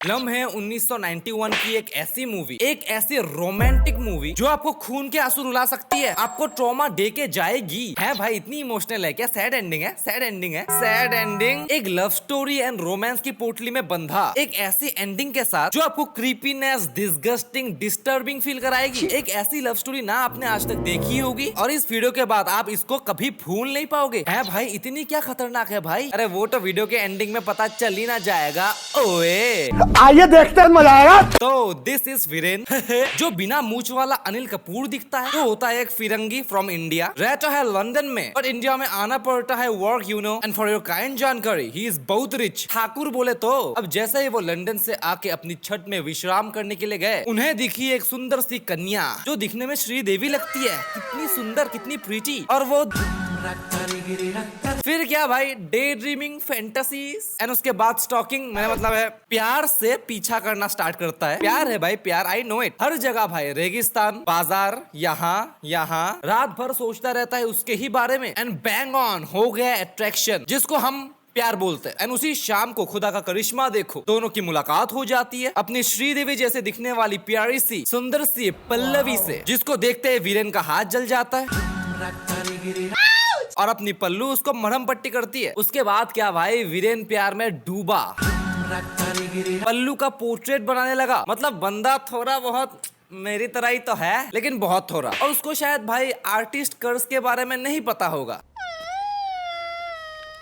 लम्हे 1991 की एक ऐसी मूवी, एक ऐसी रोमांटिक मूवी जो आपको खून के आंसू रुला सकती है, आपको ट्रॉमा दे के जाएगी। है भाई, इतनी इमोशनल है क्या? सैड एंडिंग है, सैड एंडिंग है, सैड एंडिंग। एक लव स्टोरी एंड रोमांस की पोटली में बंधा एक ऐसी एंडिंग के साथ जो आपको क्रीपीनेस, डिस्गस्टिंग, डिस्टर्बिंग फील कराएगी। एक ऐसी लव स्टोरी ना आपने आज तक देखी होगी और इस वीडियो के बाद आप इसको कभी भूल नहीं पाओगे। है भाई, इतनी क्या खतरनाक है भाई? अरे वो तो वीडियो के एंडिंग में पता चल ही ना जाएगा। ओए आइए देखते हैं, मजा आएगा। तो दिस इज वीरेन जो बिना मूछ वाला अनिल कपूर दिखता है, तो होता है एक फिरंगी फ्रॉम इंडिया, रहता है लंदन में, और इंडिया में आना पड़ता है work, you know. And for your kind जानकारी, ही इज बहुत रिच, ठाकुर बोले तो। अब जैसे ही वो लंदन से आके अपनी छत में विश्राम करने के लिए गए, उन्हें दिखी एक सुंदर सी कन्या जो दिखने में श्रीदेवी लगती है। कितनी सुंदर, कितनी प्रीटी। और वो फिर क्या भाई, डे ड्रीमिंग, फैंटेसीज एंड उसके बाद स्टॉकिंग, मैंने मतलब है प्यार से पीछा करना स्टार्ट करता है। प्यार है भाई, प्यार, आई नो इट। हर जगह भाई, रेगिस्तान, बाजार, यहाँ रात भर सोचता रहता है उसके ही बारे में। एंड बैंग ऑन हो गया अट्रैक्शन, जिसको हम प्यार बोलते हैं। एंड उसी शाम को खुदा का करिश्मा देखो, दोनों की मुलाकात हो जाती है अपनी श्रीदेवी जैसे दिखने वाली प्यारी सी सुंदर सी पल्लवी से, जिसको देखते ही वीरेन का हाथ जल जाता है और अपनी पल्लू उसको मरहम पट्टी करती है। उसके बाद क्या भाई, वीरेन प्यार में डूबा, पल्लू का पोर्ट्रेट बनाने लगा। मतलब बंदा थोड़ा बहुत मेरी तरह ही तो है, लेकिन बहुत थोड़ा। और उसको शायद भाई आर्टिस्ट कर्स के बारे में नहीं पता होगा।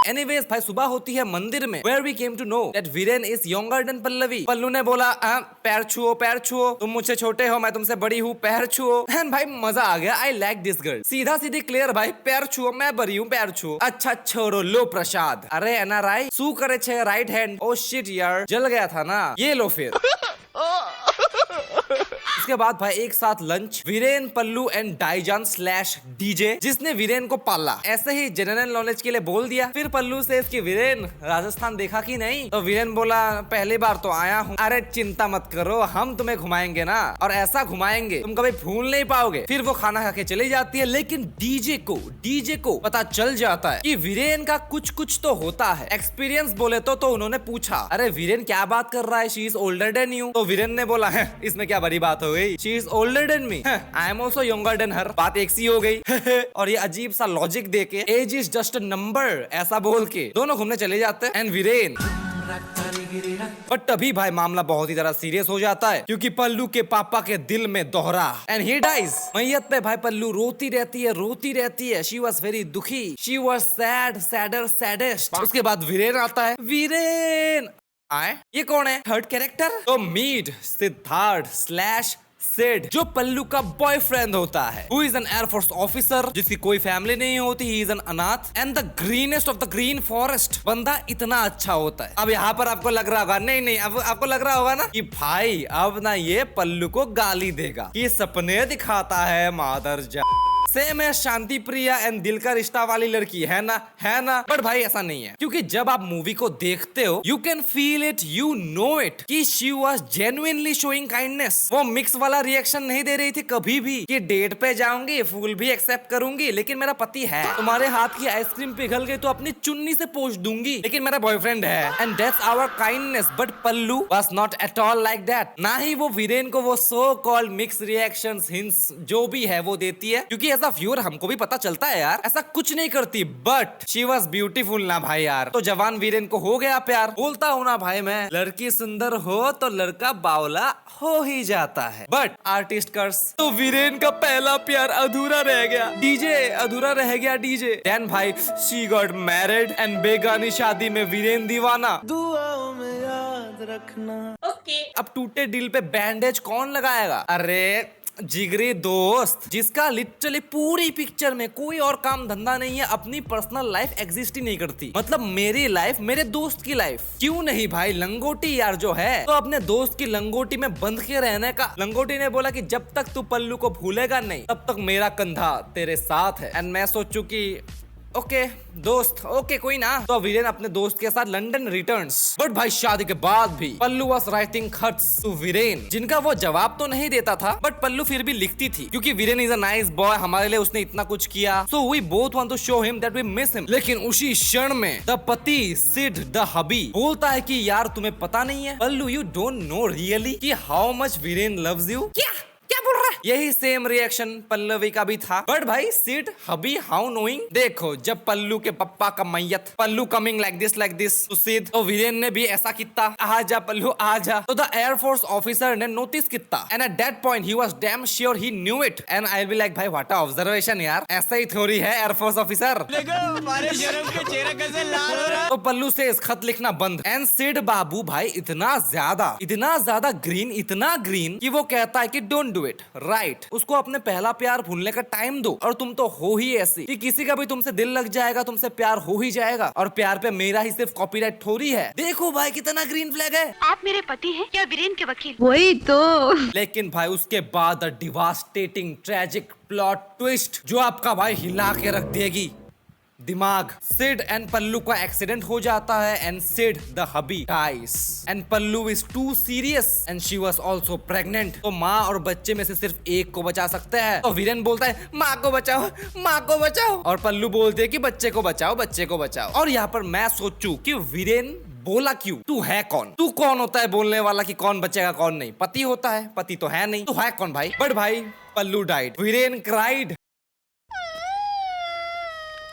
Anyways, भाई सुबह होती है मंदिर में, where we came to know that Viren is younger than Pallavi. पल्लू ने बोला, पैर छुओ, पैर छुओ, तुम मुझसे छोटे हो, मैं तुमसे बड़ी हूँ, पैर छुओ। एंड भाई मजा आ गया, आई लाइक दिस गर्ल। सीधा सीधी क्लियर भाई, पैर छुओ, मैं बड़ी हूँ, पैर छुओ। अच्छा छोड़ो, लो प्रसाद। अरे एनआरआई सू करे छे राइट हैंड। ओ शिट यार, जल गया था ना, ये लो फिर। उसके बाद भाई एक साथ लंच, वीरेन, पल्लू एंड डाईजान स्लैश डीजे, जिसने वीरेन को पाला। ऐसे ही जनरल नॉलेज के लिए बोल दिया। फिर पल्लू से इसकी, वीरेन राजस्थान देखा कि नहीं? तो वीरेन बोला, पहली बार तो आया हूँ। अरे चिंता मत करो, हम तुम्हें घुमाएंगे ना, और ऐसा घुमाएंगे तुम कभी भूल नहीं पाओगे। फिर वो खाना खा के चली जाती है, लेकिन डीजे को पता चल जाता है कि वीरेन का कुछ कुछ तो होता है। एक्सपीरियंस बोले तो उन्होंने पूछा, अरे वीरेन क्या बात कर रहा है, she is older then you. तो वीरेन ने बोला, है इसमें क्या बड़ी बात हो गई, she is older than me, I am also younger than her. बात एक सी हो गई। और ये अजीब सा लॉजिक देके, age is just a number ऐसा बोल के दोनों घूमने चले जाते हैं। एंड वीरेन, बट तभी भाई मामला बहुत ही ज्यादा सीरियस हो जाता है, क्योंकि पल्लू के पापा के दिल में दोहरा, एंड ही डाइज। मैयत पे भाई पल्लू रोती रहती है। शी वॉज वेरी दुखी, she was sad, sadder, saddest. उसके बाद वीरेन आता है। वीरेन आए, ये कौन है? Third character. तो मीट सिद्धार्थ स्लैश सेड, जो पल्लू का बॉयफ्रेंड होता है, who is an air force officer, जिसकी कोई फैमिली नहीं होती, ही इज एन अनाथ and the greenest of the green forest. बंदा इतना अच्छा होता है। अब यहाँ पर आपको लग रहा होगा, नहीं अब आपको लग रहा होगा ना कि भाई अब ना ये पल्लू को गाली देगा, कि सपने दिखाता है मादर जा। सेम है शांति प्रिया एंड दिल का रिश्ता वाली लड़की, है ना? बट भाई ऐसा नहीं है, क्योंकि जब आप मूवी को देखते हो, you can feel it, you know it, कि she was genuinely showing kindness. वो मिक्स वाला रिएक्शन नहीं दे रही थी कभी भी, कि डेट पे जाऊंगी, फूल भी एक्सेप्ट करूंगी, लेकिन मेरा पति है। तुम्हारे हाथ की आइसक्रीम पिघल गई तो अपनी चुन्नी से पोंछ दूंगी, लेकिन मेरा बॉयफ्रेंड है, and that's our kindness. But Pallu was not at all like that. ना ही वो वीरेन को वो so called mix reactions, hints जो भी है वो देती है, क्योंकि एज अ व्यूअर हमको भी पता चलता है यार, ऐसा कुछ नहीं करती। बट शी वॉज ब्यूटीफुल ना भाई यार। तो जवान वीरेन को हो गया प्यार। बोलता हूँ ना भाई मैं, लड़की सुंदर हो तो लड़का बावला हो ही जाता है। बट आर्टिस्ट कर्स, तो वीरेन का पहला प्यार अधूरा रह गया। डीजे अधूरा रह गया, डीजे। देन भाई शी गॉट मैरिड एंड बेगानी शादी में वीरेन दीवाना। दुआओं में याद रखना। ओके। अब टूटे दिल पे बैंडेज कौन लगाएगा? अरे जिगरी दोस्त, जिसका लिटरली पूरी पिक्चर में कोई और काम धंधा नहीं है, अपनी पर्सनल लाइफ एग्जिस्ट ही नहीं करती। मतलब मेरी लाइफ, मेरे दोस्त की लाइफ। क्यों नहीं भाई, लंगोटी यार जो है, तो अपने दोस्त की लंगोटी में बंध के रहने का। लंगोटी ने बोला कि जब तक तू पल्लू को भूलेगा नहीं, तब तक मेरा कंधा तेरे साथ है। एंड मैं सोचू कि ओके दोस्त, ओके कोई ना। तो वीरेन अपने दोस्त के साथ लंदन रिटर्न्स, बट भाई शादी के बाद भी पल्लू वाज राइटिंग खट्स टू वीरेन, जिनका वो जवाब तो नहीं देता था, बट पल्लू फिर भी लिखती थी क्योंकि Viren is a nice boy, हमारे लिए उसने इतना कुछ किया, so we both want to show him that we miss him. लेकिन उसी क्षण में द पति सिड द हबी बोलता है कि यार तुम्हें पता नहीं है पल्लू, यू डोंट नो रियली कि how much Viren loves you. क्या बोल रहा है? यही सेम रिएक्शन पल्लवी का भी था, बट भाई सिड हबी हाउ नोइंग। देखो जब पल्लू के पप्पा का मैयत पल्लू कमिंग लाइक दिस तो सिड तो वीरेन ने भी ऐसा किया, आजा पल्लू आजा। तो द एयरफोर्स ऑफिसर ने नोटिस किया and at that point he was damn sure he knew it and I will be like भाई व्हाट ऑब्जर्वेशन यार, ऐसा ही थोड़ी है एयरफोर्स ऑफिसर। हमारे शर्म के चेहरा कैसे लाल हो रहा। तो पल्लू से इस खत लिखना बंद एंड सिड बाबू भाई इतना ज्यादा ग्रीन कि वो कहता है कि डोंट डू इट राइट, उसको अपने पहला प्यार भूलने का टाइम दो। और तुम तो हो ही ऐसी कि किसी का भी तुमसे दिल लग जाएगा, तुमसे प्यार हो ही जाएगा, और प्यार पे मेरा ही सिर्फ कॉपीराइट थोड़ी है। देखो भाई कितना ग्रीन फ्लैग है। आप मेरे पति हैं या वीरेन के वकील? वही तो। लेकिन भाई उसके बाद डिवास्टेटिंग ट्रेजिक प्लॉट ट्विस्ट जो आपका भाई हिला के रख देगी दिमाग। सिड एंड पल्लू का एक्सीडेंट हो जाता है and Sid the hubby dies and Pallu is too serious and she was also pregnant. तो माँ और बच्चे में से सिर्फ एक को बचा सकते हैं। तो वीरेन बोलता है माँ को बचाओ, माँ को बचाओ, और पल्लू बोलते है कि बच्चे को बचाओ, बच्चे को बचाओ। और यहाँ पर मैं सोचूं कि वीरेन बोला क्यों? तू है कौन? तू कौन होता है बोलने वाला कि कौन बचेगा कौन नहीं? पति होता है, पति तो है नहीं, तो है कौन भाई? बट भाई पल्लू डाइड, वीरेन क्राइड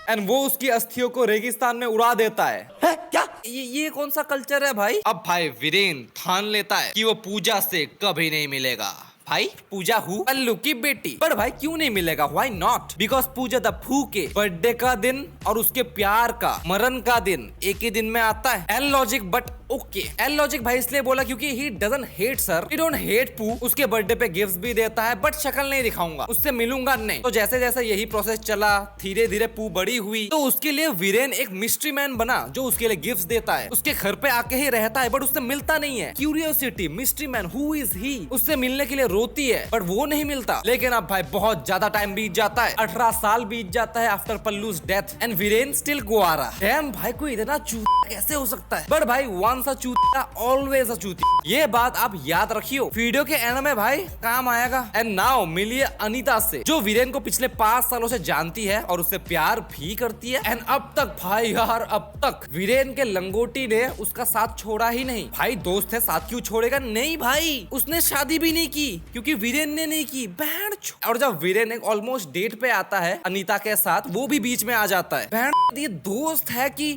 एंड वो उसकी अस्थियों को रेगिस्तान में उड़ा देता है। क्या ये कौन सा कल्चर है भाई? अब भाई वीरेन ठान लेता है कि वो पूजा से कभी नहीं मिलेगा। भाई पूजा हु पल्लू की बेटी, पर भाई क्यों नहीं मिलेगा? Why not? Because Pooja the फू के बर्थडे का दिन और उसके प्यार का मरण का दिन एक ही दिन में आता है। L logic but okay. L logic भाई इसलिए बोला क्योंकि he doesn't hate sir, he don't hate पू। उसके बर्थडे पे गिफ्ट्स भी देता है बट शक्ल नहीं दिखाऊंगा, उससे मिलूंगा नहीं। तो जैसे जैसे यही प्रोसेस चला, धीरे धीरे पू बड़ी हुई, तो उसके लिए वीरेन एक मिस्ट्री मैन बना जो उसके लिए गिफ्ट्स देता है, उसके घर पे आके ही रहता है बट उससे मिलता नहीं है। Curiosity, mystery man, who is he? उससे मिलने के लिए रोती है बट वो नहीं मिलता। लेकिन अब भाई बहुत ज्यादा टाइम बीत जाता है, 18 साल बीत जाता है after Pallu's death and Viren still गुआरा। डैम भाई कोई इतना चूतिया कैसे हो सकता है? बट भाई वंस अ चूतिया ऑलवेज अ चूतिया, ये बात आप याद रखियो, वीडियो के एंड में भाई काम आएगा। एंड नाउ मिलिए अनीता से जो वीरेन को पिछले 5 सालों से जानती है और उससे प्यार भी करती है। एंड अब तक भाई यार, अब तक वीरेन के लंगोटी ने उसका साथ छोड़ा ही नहीं। भाई दोस्त है, साथ क्यों छोड़ेगा? नहीं भाई, उसने शादी भी नहीं की क्योंकि वीरेन ने नहीं की। और जब वीरेन एक ऑलमोस्ट डेट पे आता है अनीता के साथ, वो भी बीच में आ जाता है। ये दोस्त है कि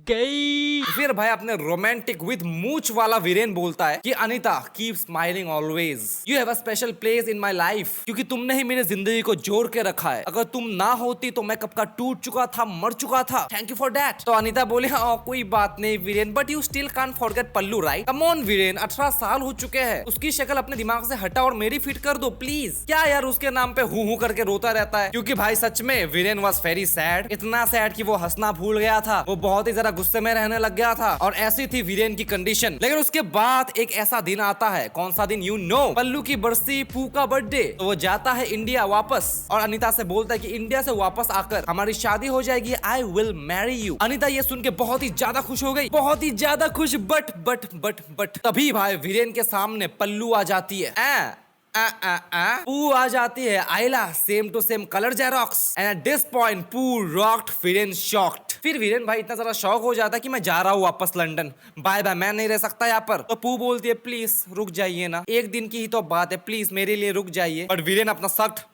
गई। फिर भाई अपने रोमांटिक विद मूच वाला वीरेन बोलता है कि Anita keep smiling always, you have a special place in my life, क्योंकि तुमने ही मेरी जिंदगी को जोड़ के रखा है। अगर तुम ना होती तो मैं कब का टूट चुका था, मर चुका था। Thank you for that. तो अनीता बोली हाँ कोई बात नहीं Viren, but you still can't forget pallu right? Come on Viren, 18 साल हो चुके हैं, उसकी शक्ल अपने दिमाग से हटा और मेरी फिट कर दो प्लीज। क्या यार उसके नाम पे हूँ करके रोता रहता है? क्योंकि भाई सच में वीरेन वाज वेरी सैड, इतना सैड कि वो हंसना भूल गया था, वो बहुत ही जरा गुस्से में रहने लग गया था, और ऐसी थी वीरेन की कंडीशन। लेकिन उसके बाद एक ऐसा दिन आता है, कौन सा दिन? यू नो, पल्लू की बरसी, पू का बर्थडे। तो वो जाता है इंडिया वापस और अनीता से बोलता है कि इंडिया से वापस आकर हमारी शादी हो जाएगी, आई विल मैरी यू। अनीता ये सुन के बहुत ही ज्यादा खुश हो गई, बहुत ही ज्यादा खुश। बट तभी भाई वीरेन के सामने पल्लू आ जाती है। पू आ जाती है, आइला same to same colour xerox, and at this point Poo rocked, Viren shocked. फिर वीरेन भाई इतना ज्यादा शॉक हो जाता है कि मैं जा रहा हूँ वापस लंदन, बाय बाय, मैं नहीं रह सकता यहाँ पर। तो पू बोलती है प्लीज रुक जाइए ना, एक दिन की ही तो बात है, प्लीज मेरे लिए रुक जाइए। बट वीरेन अपना सख्त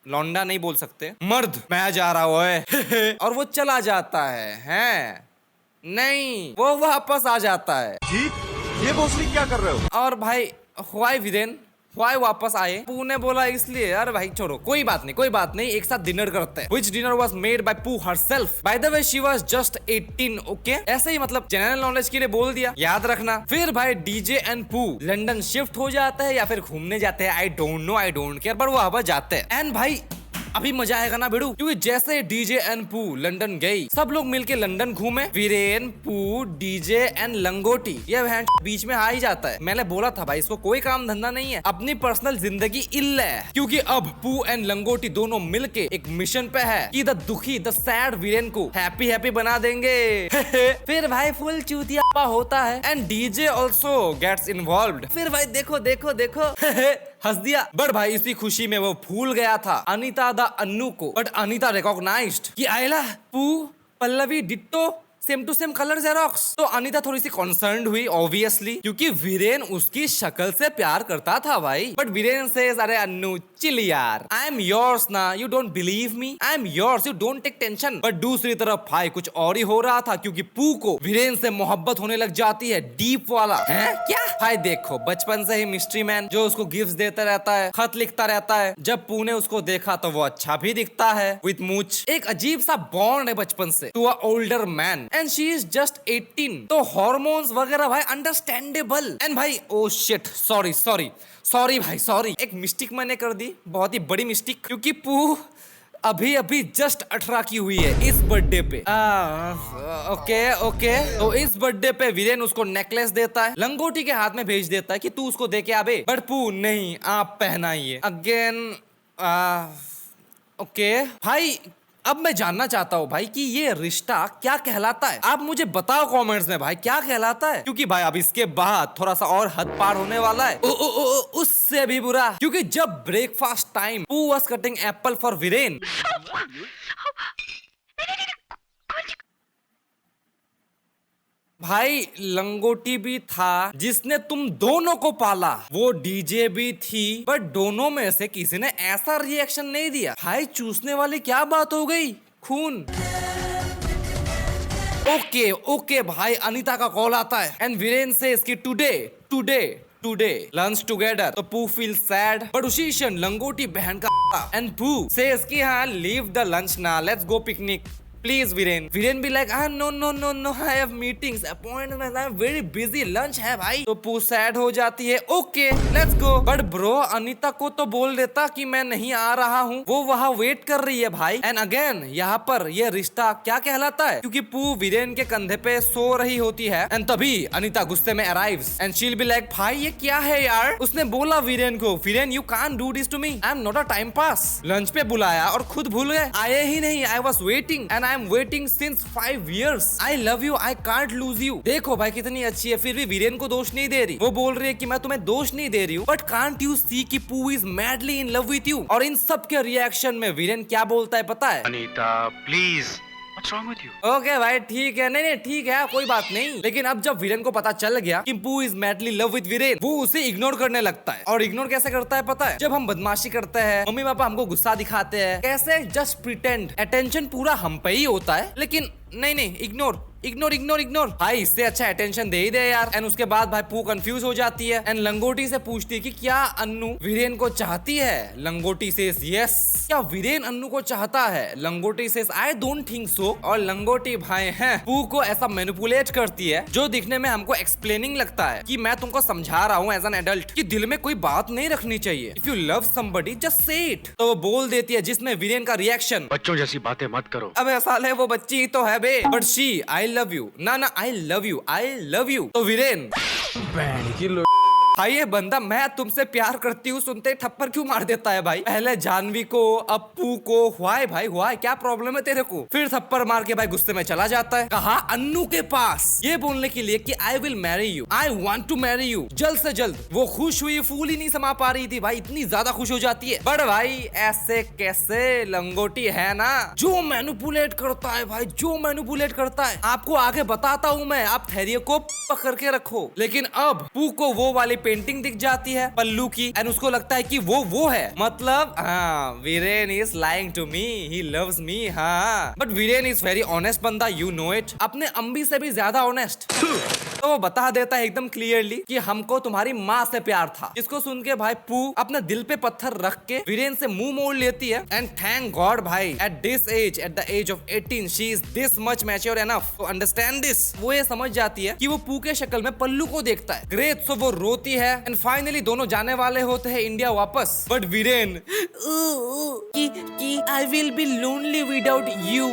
लौंडा नहीं बोल सकते, मर्द, मैं जा रहा हूँ और वो चला जाता है नहीं, वो वापस आ जाता है। जी ये भोसड़ी क्या कर रहे हो? और भाई व्हाई वीरेन, व्हाई वापस आए? पू ने बोला इसलिए। अरे भाई छोड़ो, कोई बात नहीं, एक साथ डिनर करते हैं। Which dinner was made by Pooh herself. By the way, she was just 18, okay? ऐसे ही मतलब जनरल नॉलेज के लिए बोल दिया, याद रखना। फिर भाई डीजे एंड पू लंदन शिफ्ट हो जाते हैं या फिर घूमने जाते हैं, I don't know, I don't care, पर वो वहां जाते हैं। एंड भाई अभी मजा आएगा ना बेड़ू, क्योंकि जैसे डीजे एंड पू लंदन गई, सब लोग मिलके लंदन घूमे, वीरेन, पू, डीजे एंड लंगोटी, ये बीच में आ ही जाता है। मैंने बोला था भाई इसको कोई काम धंधा नहीं है, अपनी पर्सनल जिंदगी इल्ल है, क्योंकि अब पू एंड लंगोटी दोनों मिलके एक मिशन पे है कि द दुखी द सैड वीरेन को हैप्पी हैप्पी बना देंगे। फिर भाई फुल चूतिया होता है and DJ also gets involved. फिर भाई देखो देखो देखो हंस दिया। बट भाई इसी खुशी में वो भूल गया था अनीता द अन्नू को, बट अनीता रिकॉग्नाइज्ड कि आयला, Poo, Pallavi ditto, same to same colour xerox. तो अनीता थोड़ी सी कंसर्न्ड हुई ऑब्वियसली, क्योंकि वीरेन उसकी शक्ल से प्यार करता था भाई। बट वीरेन सेज अरे अन्नू चिल यार, आई एम योर्स ना, you don't believe me, I am yours, you don't take tension. But दूसरी तरफ भाई कुछ और ही हो रहा था, क्योंकि पू को वीरेन से मोहब्बत होने लग जाती है, डीप वाला है क्या। भाई देखो बचपन से ही मिस्ट्री मैन जो उसको गिफ्ट्स देता रहता है, खत लिखता रहता है, जब पू ने उसको देखा तो वो अच्छा भी दिखता है विथ मूछ। एक अजीब सा बॉन्ड है बचपन से to a older man and she is just 18। तो हॉर्मोन्स वगैरह भाई अंडरस्टैंडेबल। एंड भाई ओ शिट, सॉरी भाई सॉरी, एक मिस्टेक मैंने कर दी, बहुत ही बड़ी मिस्टेक, क्योंकि पू अभी जस्ट 18 की हुई है इस बर्थडे पे। ओके तो इस बर्थडे पे वीरेन उसको नेकलेस देता है, लंगोटी के हाथ में भेज देता है कि तू उसको दे के आबे। बट पू नहीं, आप पहनाइए अगेन। ओके भाई अब मैं जानना चाहता हूँ भाई कि ये रिश्ता क्या कहलाता है। आप मुझे बताओ कमेंट्स में भाई क्या कहलाता है, क्योंकि भाई अब इसके बाद थोड़ा सा और हद पार होने वाला है। उससे भी बुरा, क्योंकि जब ब्रेकफास्ट टाइम पू was cutting Apple for Viren, भाई लंगोटी भी था जिसने तुम दोनों को पाला, वो डीजे भी थी, बट दोनों में से किसी ने ऐसा रिएक्शन नहीं दिया। भाई चूसने वाली क्या बात हो गई, खून। ओके भाई अनीता का कॉल आता है एंड वीरेन से इसकी टुडे लंच टुगेदर। तो पू फील सैड, बट उसी क्षण लंगोटी बहन का एंड पू से इसकी हाँ लीव द लंच ना, let's go picnic please Viren. Viren भी like no I have meetings, appointment, I am very busy, lunch है भाई। तो पू सैड हो जाती है, okay let's go. But bro Anita को तो बोल देता कि मैं नहीं आ रहा हूँ, वो वहाँ वेट कर रही है भाई। एंड अगेन यहाँ पर ये रिश्ता क्या कहलाता है, क्योंकि पू वीरेन के कंधे पे सो रही होती है एंड तभी अनीता गुस्से में arrives and she'll be like भाई ये क्या है यार। उसने बोला वीरेन को, Viren you can't do this to me, I am not a time pass. Lunch पे बुलाया और खुद भूल गए, आए ही नहीं। I was waiting and I am waiting since 5 years. I love you, I can't lose you. देखो भाई कितनी अच्छी है, फिर भी वीरेन को दोष नहीं दे रही। वो बोल रही है कि मैं तुम्हें दोष नहीं दे रही हूँ, बट कांट यू सी कि पू is madly in love with you. और इन सब के रिएक्शन में वीरेन क्या बोलता है पता है, Anita please What's wrong with you? Okay भाई ठीक है, नहीं ठीक है कोई बात नहीं। लेकिन अब जब वीरेन को पता चल गया कि पू is madly love with Viren, वो उसे इग्नोर करने लगता है। और इग्नोर कैसे करता है पता है, जब हम बदमाशी करते हैं, मम्मी पापा हमको गुस्सा दिखाते हैं, कैसे जस्ट प्रिटेंड, अटेंशन पूरा हम पे ही होता है, लेकिन नहीं इग्नोर भाई, इससे अच्छा अटेंशन दे ही दे यार। एंड उसके बाद भाई पू कंफ्यूज हो जाती है एंड लंगोटी से पूछती है कि क्या अन्नू वीरेन को चाहती है। लंगोटी सेज यस। क्या वीरेन अन्नू को चाहता है? लंगोटी says I don't think so. और लंगोटी भाई है पू को ऐसा मैनिपुलेट करती है जो दिखने में हमको एक्सप्लेनिंग लगता है कि मैं तुमको समझा रहा हूँ एज एन एडल्ट कि दिल में कोई बात नहीं रखनी चाहिए, if you love somebody just say it. तो वो बोल देती है, जिसमें वीरेन का रिएक्शन, बच्चों जैसी बातें मत करो। अब ऐसा है वो बच्ची ही तो है बे, but she I love you, ना आई लव यू। तो वीरेन भाई ये बंदा मैं तुमसे प्यार करती हूँ सुनते ही थप्पड़ क्यों मार देता है भाई। पहले जानवी को, अब पू को, हुआ है क्या प्रॉब्लम है तेरे को। फिर थप्पड़ मार के भाई गुस्से में चला जाता है, कहा अन्नू के पास ये बोलने के लिए कि I will marry you, I want to marry you, जल्द से जल्द। वो खुश हुई, फूल ही नहीं समा पा रही थी भाई, इतनी ज्यादा खुश हो जाती है। बट भाई ऐसे कैसे, लंगोटी है ना जो मैनिपुलेट करता है भाई, जो मैनिपुलेट करता है। आपको आगे बताता हूँ मैं, आप धैर्य को पकड़ के रखो। लेकिन अब पू को वो वाली पेंटिंग दिख जाती है पल्लू की एंड उसको लगता है कि वो है, मतलब हाँ Viren is lying to me, he loves me. हाँ but Viren is very honest बंदा, यू नो इट, अपने अम्बी से भी ज्यादा ऑनेस्ट। तो वो बता देता है एकदम क्लियरली कि हमको तुम्हारी माँ से प्यार था। इसको सुन के भाई पू अपने दिल पे पत्थर रख के वीरेन से मुंह मोड़ लेती है एंड थैंक गॉड भाई at this age, at the age of 18 she is this much mature enough to understand this. वो ये समझ जाती है कि वो पू के शक्ल में पल्लू को देखता है। ग्रेट। सो वो रोती है एंड फाइनली दोनों जाने वाले होते हैं इंडिया वापस। बट वीरेन कि I will be lonely without you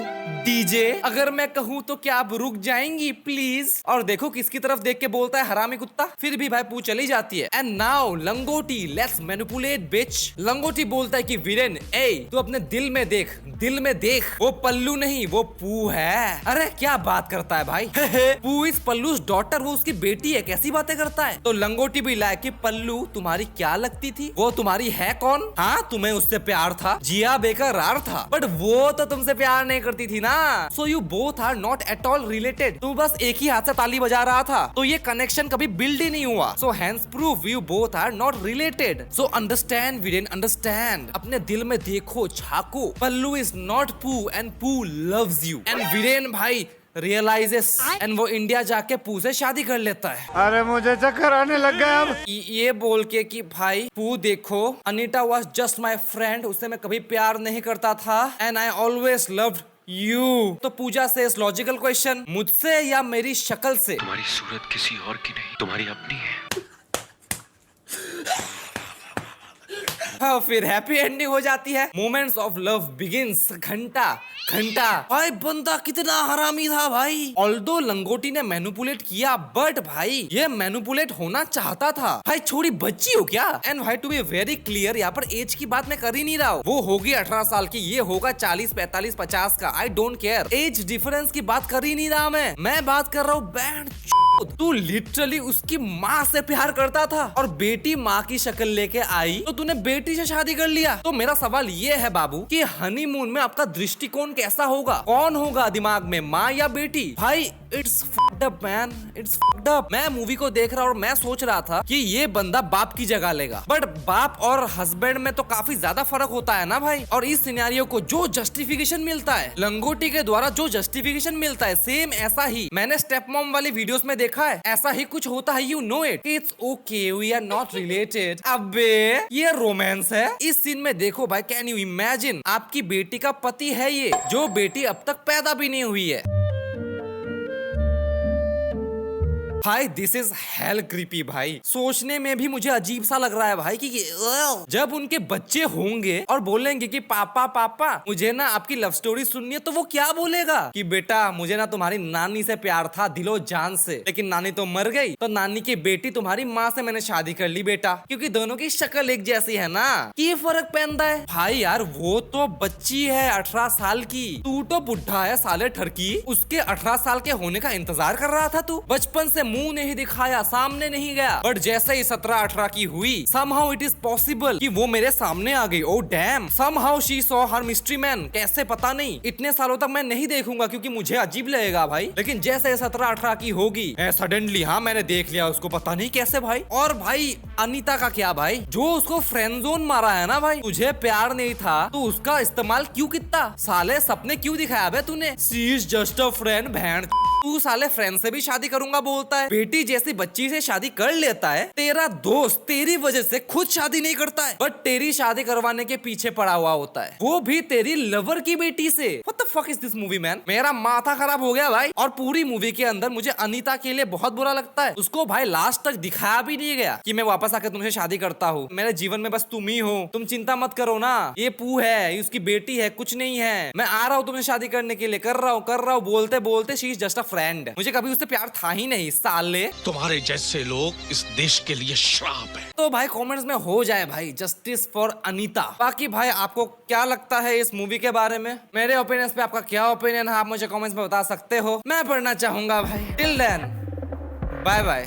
DJ, अगर मैं कहूँ तो क्या आप रुक जाएंगी प्लीज। और देखो किसकी तरफ देख के बोलता है हरामी कुत्ता। फिर भी भाई पू चली जाती है। एंड नाउ लंगोटी लेट्स मैनिपुलेट बिच। लंगोटी बोलता है कि वीरेन ए तू अपने दिल में देख, दिल में देख, वो पल्लू नहीं वो पू है। अरे क्या बात करता है भाई पू इज पल्लू's डॉटर, वो उसकी बेटी है, कैसी बातें करता है। तो लंगोटी भी लाए कि पल्लू तुम्हारी क्या लगती थी, वो तुम्हारी है कौन। हाँ तुम्हें उससे प्यार था, जिया बेकरार था, बट वो तो तुमसे प्यार नहीं करती थी ना। So you both are not at all related. तू बस एक ही हाथ से ताली बजा रहा था, तो ये कनेक्शन कभी बिल्ड ही नहीं हुआ। So hence proof you both are not related. So understand Viren, understand, अपने दिल में देखो, झाको, Pallu is not Poo and Poo loves you. And Viren भाई रियलाइजेस एंड वो इंडिया जाके पू से शादी कर लेता है। अरे मुझे चक्कर आने लग गया अब। ये बोल के कि भाई पू देखो, Anita was just my friend, उससे मैं कभी प्यार नहीं करता था and I always loved you. तो पूजा से इस लॉजिकल क्वेश्चन, मुझसे या मेरी शक्ल से। तुम्हारी सूरत किसी और की नहीं, तुम्हारी अपनी है। हाँ, फिर हैप्पी एंडिंग हो जाती है। Moments of love begins. घंटा घंटा भाई बंदा कितना हरामी था भाई। ऑल्दो लंगोटी ने मैनिपुलेट किया, बट भाई ये मैनिपुलेट होना चाहता था। भाई छोड़ी बच्ची हो क्या। एंड भाई टू बी वेरी क्लियर, यहाँ पर एज की बात मैं कर ही नहीं रहा हूँ। वो होगी 18 साल की, ये होगा 40, 45, 50 का। I don't care, age difference की बात कर ही नहीं रहा मैं बात कर रहा हूँ बैंड। तू लिटरली उसकी माँ से प्यार करता था और बेटी माँ की शक्ल लेके आई तो तूने बेटी से शादी कर लिया। तो मेरा सवाल ये है बाबू कि हनीमून में आपका दृष्टिकोण कैसा होगा, कौन होगा दिमाग में, माँ या बेटी। भाई it's fucked up man, it's fucked up. मैं मूवी को देख रहा और मैं सोच रहा था कि ये बंदा बाप की जगह लेगा, बट बाप और हस्बैंड में तो काफी ज्यादा फर्क होता है ना भाई। और इस सिनेरियो को जो जस्टिफिकेशन मिलता है लंगोटी के द्वारा, जो जस्टिफिकेशन मिलता है सेम ऐसा ही मैंने स्टेप मॉम वाली वीडियोस में देखा है। ऐसा ही कुछ होता है, you know it, it's okay we are not related. अबे ये रोमांस है। इस सीन में देखो भाई, कैन यू इमेजिन, आपकी बेटी का पति है ये, जो बेटी अब तक पैदा भी नहीं हुई है। भाई दिस इज हेल क्रीपी भाई। सोचने में भी मुझे अजीब सा लग रहा है भाई कि जब उनके बच्चे होंगे और बोलेंगे कि पापा पापा मुझे ना आपकी लव स्टोरी सुननी है, तो वो क्या बोलेगा कि बेटा मुझे ना तुम्हारी नानी से प्यार था दिलो जान से, लेकिन नानी तो मर गई, तो नानी की बेटी तुम्हारी माँ से मैंने शादी कर ली बेटा, क्योंकि दोनों की शक्ल एक जैसी है ना। की फर्क पहनता है भाई यार, वो तो बच्ची है 18 साल की, तू तो बुढ़ा है साले ठरकी। उसके 18 साल के होने का इंतजार कर रहा था तू, बचपन से मुंह नहीं दिखाया, सामने नहीं गया, बट जैसे ही 17-18 की हुई, somehow it is possible कि वो मेरे सामने आ गई। oh damn, somehow she saw her mystery man। कैसे पता नहीं, इतने सालों तक मैं नहीं देखूंगा क्योंकि मुझे अजीब लगेगा भाई, लेकिन जैसे 17-18 की होगी सडनली हाँ मैंने देख लिया उसको, पता नहीं कैसे भाई। और भाई अनीता का क्या भाई, जो उसको फ्रेंड जोन मारा है ना भाई, तुझे प्यार नहीं था तो उसका इस्तेमाल क्यों कितना, साले सपने क्यों दिखाया बे तूने। She is just a friend, बहन तू साले फ्रेंड से भी शादी करूंगा बोलता है, बेटी जैसी बच्ची से शादी कर लेता है। तेरा दोस्त तेरी वजह से खुद शादी नहीं करता है, बट तेरी शादी करवाने के पीछे पड़ा हुआ होता है, वो भी तेरी लवर की बेटी से। What the fuck is this movie man? मेरा माथा खराब हो गया भाई। और पूरी मूवी के अंदर मुझे अनीता के लिए बहुत बुरा लगता है, उसको भाई लास्ट तक दिखाया भी नहीं गया कि मैं वापस आकर तुमसे शादी करता हूँ, मेरे जीवन में बस तुम ही हो, तुम चिंता मत करो ना, ये पू है, उसकी बेटी है, कुछ नहीं है, मैं आ रहा हूँ तुमसे शादी करने के लिए, कर रहा हूँ बोलते बोलते she is just a friend. मुझे कभी उससे प्यार था ही नहीं साले। तुम्हारे जैसे लोग इस देश के लिए श्राप है। तो भाई कमेंट्स में हो जाए भाई जस्टिस फॉर अनीता। बाकी भाई आपको क्या लगता है इस मूवी के बारे में, मेरे ओपिनियंस पे आपका क्या ओपिनियन है, आप मुझे कमेंट्स में बता सकते हो, मैं पढ़ना चाहूंगा भाई। Till then bye bye.